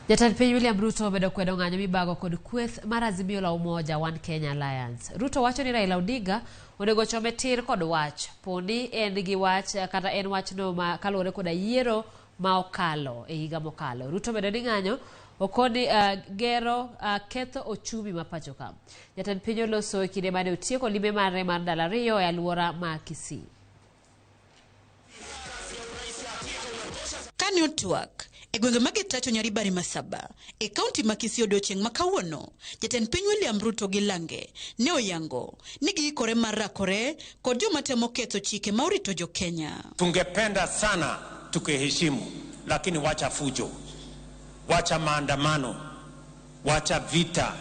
Jatend piny William Ruto obedo kwedo ng'anyo mibago kod kweth mar Azimio la Umoja One Kenya Alliance. Ruto wacho ni Raila Odinga onego ochome tiir kod wach. Poni en gi wach kata en wachno ma kaluwore koda yiero ma okalo e higa mokalo. Ruto obedo ni ng'anyo okoni gero ketho ochumi ma pacho ka. Jatend piny oloso e kinde mane otieko limbe mare mar dala riyo e alwora ma Kisii. Kanyo tuak e gwenge magetacho nyaribari masaba e kaunti ma Kisii odiochieng' ma kawuono, jatend piny William Ruto gi Lange ne oyango ni giikore mar rakore kod joma temo ketho chike ma orito jokenya. Tungependa sana tukiheshimu, lakini wacha fujo, wacha maandamano, wacha vita,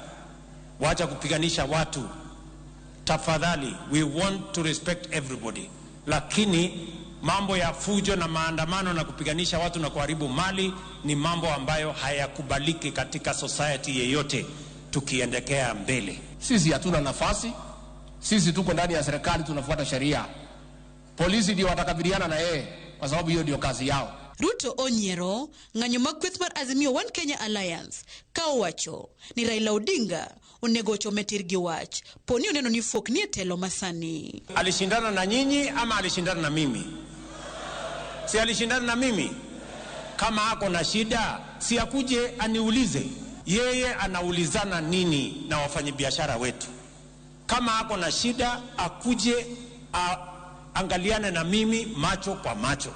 wacha kupiganisha watu. Tafadhali, we want to respect everybody, lakini mambo ya fujo na maandamano na kupiganisha watu na kuharibu mali ni mambo ambayo hayakubaliki katika society yeyote tukiendekea mbele. Sisi hatuna nafasi, sisi tuko ndani ya serikali, tunafuata sheria. Polisi ndio watakabiliana na yeye kwa sababu hiyo ndio kazi yao. Ruto onyero ng'anyo mag kweth mar Azimio One Kenya Alliance ka owacho ni Raila Odinga onego ochome tiir gi wach poni oneno ni fuok ni e telo masani. Alishindana na nyinyi ama alishindana na mimi? Si alishindana na mimi. Kama ako na shida, si akuje aniulize. Yeye anaulizana nini na wafanyabiashara wetu? Kama ako na shida, akuje angaliane na mimi macho kwa macho.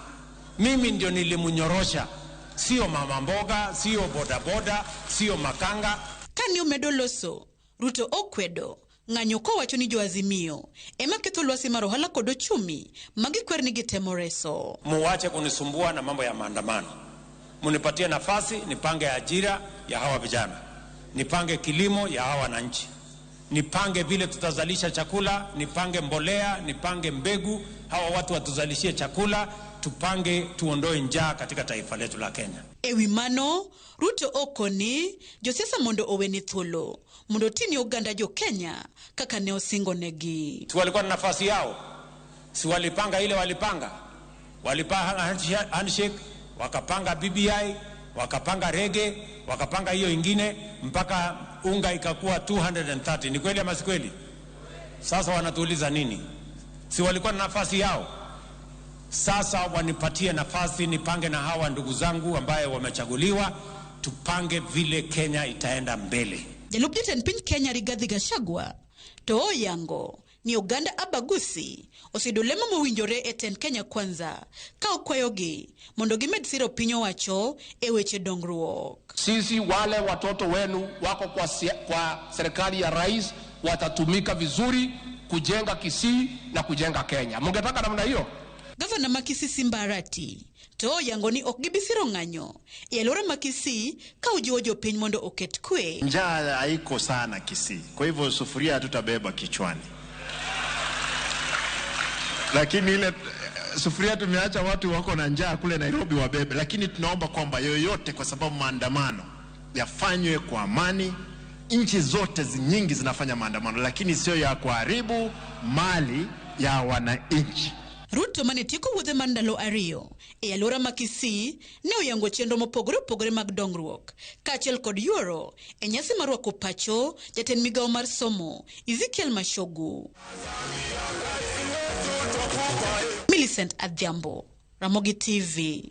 Mimi ndio nilimunyorosha, sio mama mboga, sio bodaboda, sio makanga. Kani omedo loso, Ruto okwedo ng'anyo kowacho ni jo Azimio ema ketho lwasi mar ohala kod ochumi magikwer ni gitemo reso. Muwache kunisumbua na mambo ya maandamano. Munipatie nafasi nipange ajira ya hawa vijana, nipange kilimo ya hawa wananchi, nipange vile tutazalisha chakula, nipange mbolea, nipange mbegu, hawa watu watuzalishie chakula, tupange tuondoe njaa katika taifa letu la Kenya. Ewi mano, Ruto okoni josiasa mondo owee ni thuolo mondo tini oganda jokenya kaka ne osingo negi. Si walikuwa na nafasi yao? Si walipanga ile walipanga? Walipanga handshake, wakapanga BBI, wakapanga rege, wakapanga hiyo ingine mpaka unga ikakuwa 230. Ni kweli ama si kweli? Sasa wanatuuliza nini? Si walikuwa na nafasi yao? Sasa wanipatie nafasi nipange na hawa ndugu zangu ambaye wamechaguliwa, tupange vile Kenya itaenda mbele. Jalup jatend piny Kenya Rigathi Gachagua to oyango ni oganda abagusi osidolema mowinjore e tend Kenya Kwanza ka okwayogi mondo gimed siro piny owacho e weche dongruok. Sisi wale watoto wenu wako kwa serikali ya rais watatumika vizuri kujenga Kisii na kujenga Kenya. Mungetaka namna hiyo? Gavana ma Kisii Simbarati to yango ni ok gibisiro ng'anyo e alwora ma Kisii ka ujiwo jopiny mondo oket kwe. Njaa haiko sana Kisii, kwa hivyo sufuria hatutabeba kichwani. Lakini ile sufuria tumeacha watu wako na njaa kule Nairobi wabebe. Lakini tunaomba kwamba yoyote, kwa sababu maandamano yafanywe kwa amani. Nchi zote nyingi zinafanya maandamano, lakini sio ya kuharibu mali ya wananchi. Ruto manetieko wuodhe mar ndalo ariyo e alwora ma Kisii ne oyango chenro mopogore opogore mag dongruok kaachiel kod yuoro e nyasi mar rwako pacho jatend migawo mar somo Ezekiel Mashogu. Millicent Adhiambo, Ramogi TV.